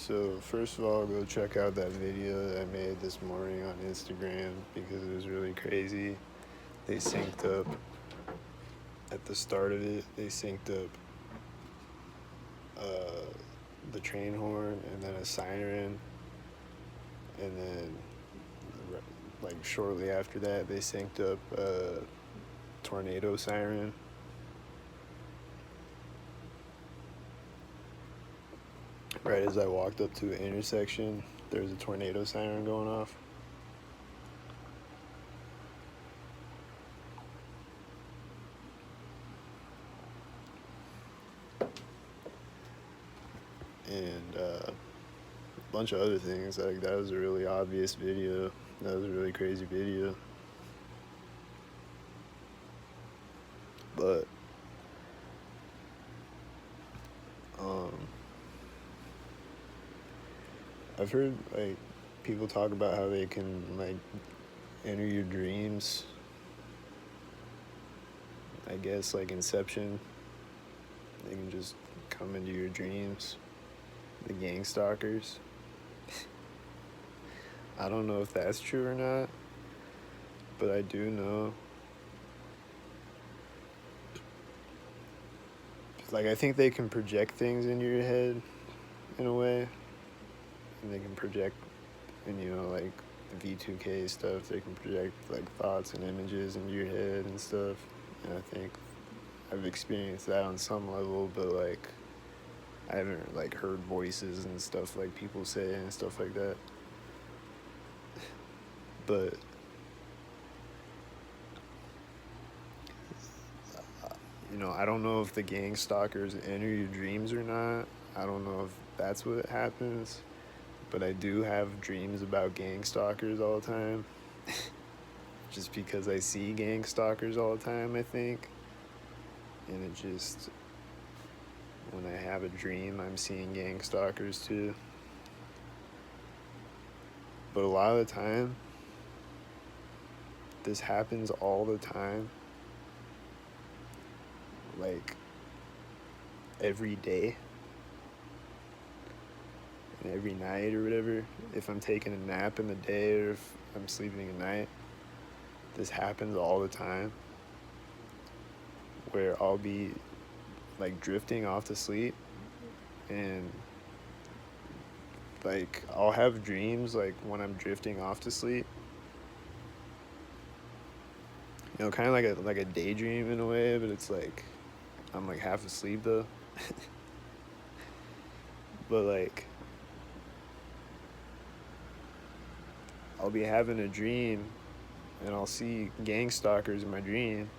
So first of all, go check out that video that I made this morning on Instagram because it was really crazy. They synced up at the start of it. They synced up the train horn and then a siren, and then like shortly after that, they synced up a tornado siren. Right as I walked up to an intersection, there was a tornado siren going off. And a bunch of other things. Like, that was a really obvious video. That was a really crazy video. But I've heard like people talk about how they can like enter your dreams. I guess like Inception, they can just come into your dreams. The gang stalkers. I don't know if that's true or not, but I do know. Like, I think they can project things into your head in a way, and they can project, and like the V2K stuff, they can project like thoughts and images into your head and stuff. And I think I've experienced that on some level, but like I haven't like heard voices and stuff like people say and stuff like that. But I don't know if the gang stalkers enter your dreams or not. I don't know if that's what happens, but I do have dreams about gang stalkers all the time. Just because I see gang stalkers all the time, I think. And it just, when I have a dream, I'm seeing gang stalkers too. But a lot of the time, this happens all the time. Like, every day. And every night or whatever. If I'm taking a nap in the day or if I'm sleeping at night. This happens all the time. Where I'll be like drifting off to sleep, and like I'll have dreams like when I'm drifting off to sleep, kind of like a daydream in a way, but it's like I'm like half asleep though. But like I'll be having a dream and I'll see gang stalkers in my dream,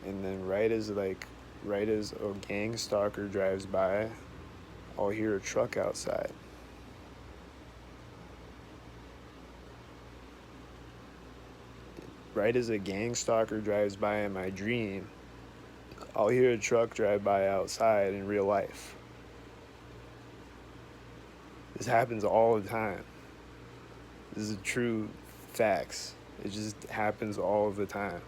and then right as a gang stalker drives by, I'll hear a truck outside. Right as a gang stalker drives by in my dream, I'll hear a truck drive by outside in real life. This happens all the time. This is true facts. It just happens all of the time.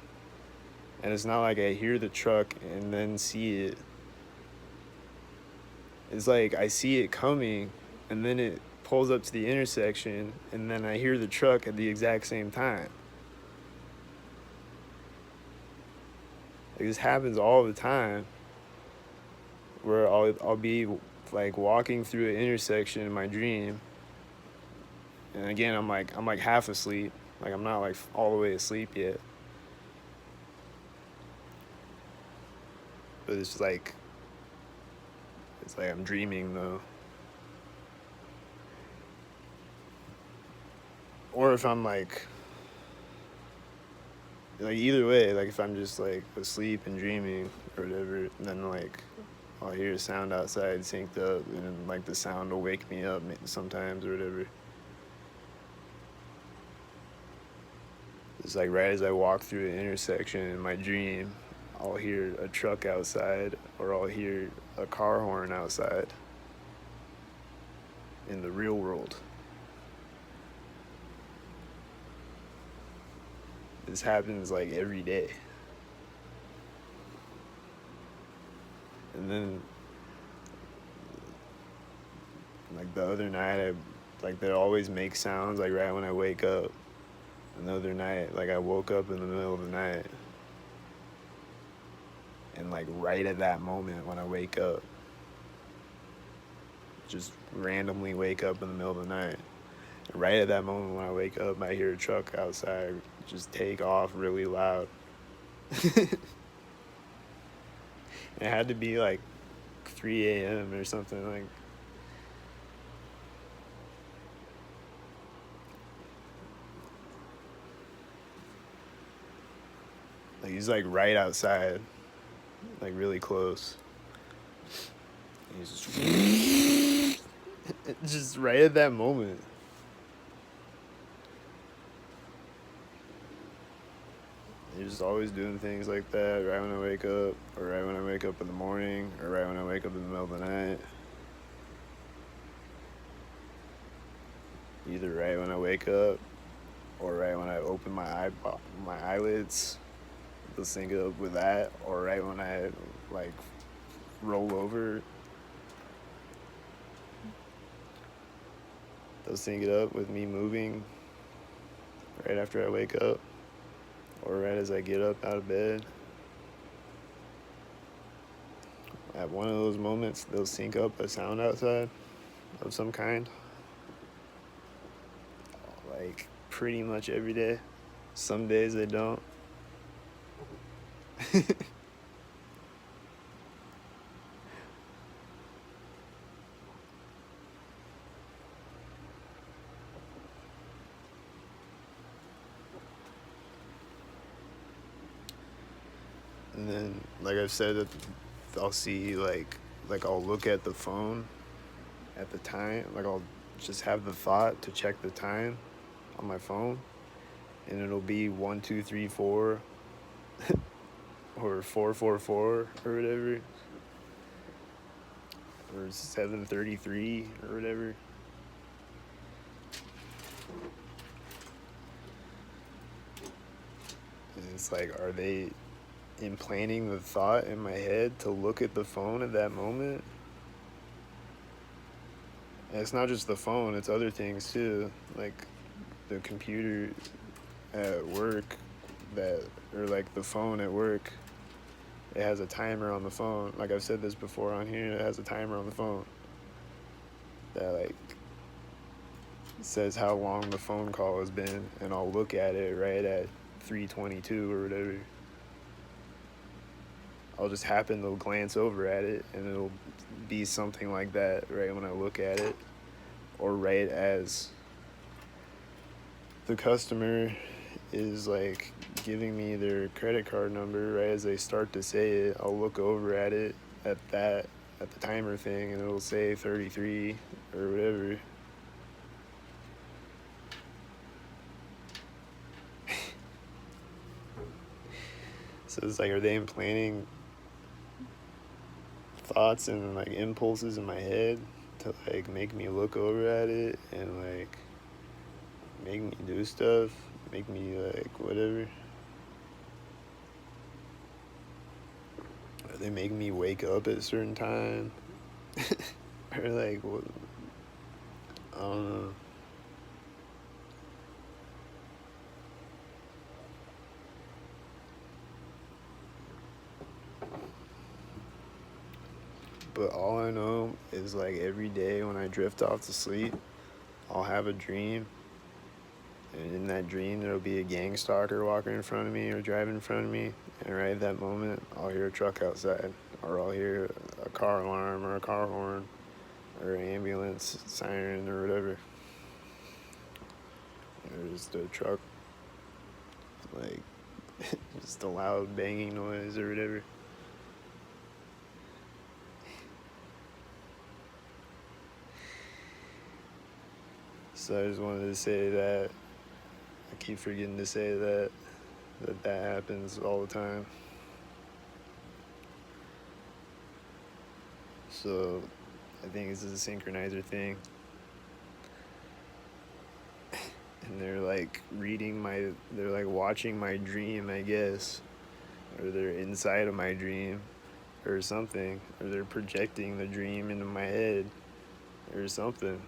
And it's not like I hear the truck and then see it. It's like I see it coming and then it pulls up to the intersection and then I hear the truck at the exact same time. Like, this happens all the time, where I'll be like walking through an intersection in my dream, and again I'm like half asleep, like I'm not like all the way asleep yet, but it's like I'm dreaming though. Or if I'm like either way, like if I'm just like asleep and dreaming or whatever, then like I'll hear a sound outside synced up, and then like the sound will wake me up sometimes or whatever. It's like right as I walk through an intersection in my dream, I'll hear a truck outside or I'll hear a car horn outside in the real world. This happens like every day. And then Like the other night, like they always make sounds like right when I wake up. And the other night, like I woke up in the middle of the night, and like right at that moment when I wake up, just randomly wake up in the middle of the night. And right at that moment when I wake up, I hear a truck outside just take off really loud. It had to be like 3 a.m. or something like he's like right outside, like really close. And he's just right at that moment. He's just always doing things like that right when I wake up, or right when I wake up in the morning, or right when I wake up in the middle of the night. Either right when I wake up, or right when I open my eyelids. They'll sync up with that, or right when I like roll over, they'll sync it up with me moving right after I wake up, or right as I get up out of bed. At one of those moments, they'll sync up a sound outside of some kind. Like pretty much every day. Some days they don't. And then, like I've said, I'll see like I'll look at the phone at the time. Like I'll just have the thought to check the time on my phone, and it'll be 1, 2, 3, 4, or 4, 4, 4, or whatever, or 7:33 or whatever. And it's like, are they implanting the thought in my head to look at the phone at that moment? And it's not just the phone, it's other things too, like the computer at work, that, or like the phone at work. It has a timer on the phone. Like I've said this before on here, it has a timer on the phone that like says how long the phone call has been, and I'll look at it right at 3:22 or whatever. I'll just happen to glance over at it, and it'll be something like that right when I look at it, or right as the customer is like giving me their credit card number. Right as they start to say it, I'll look over at it at the timer thing, and it'll say 33 or whatever. So it's like, are they implanting thoughts and like impulses in my head to like make me look over at it and like make me do stuff, make me like whatever? Or they make me wake up at a certain time? Or like, what? I don't know. But all I know is like every day when I drift off to sleep, I'll have a dream. And in that dream, there'll be a gang stalker walking in front of me or driving in front of me. And right at that moment, I'll hear a truck outside, or I'll hear a car alarm or a car horn or an ambulance siren or whatever. There's the truck, like just a loud banging noise or whatever. So I just wanted to say that. I keep forgetting to say that happens all the time. So I think this is a synchronizer thing. And they're like they're like watching my dream, I guess. Or they're inside of my dream or something. Or they're projecting the dream into my head. or something.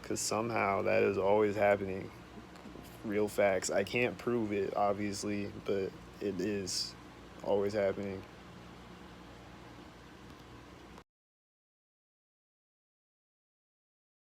Because somehow that is always happening. Real facts. I can't prove it, obviously, but it is always happening.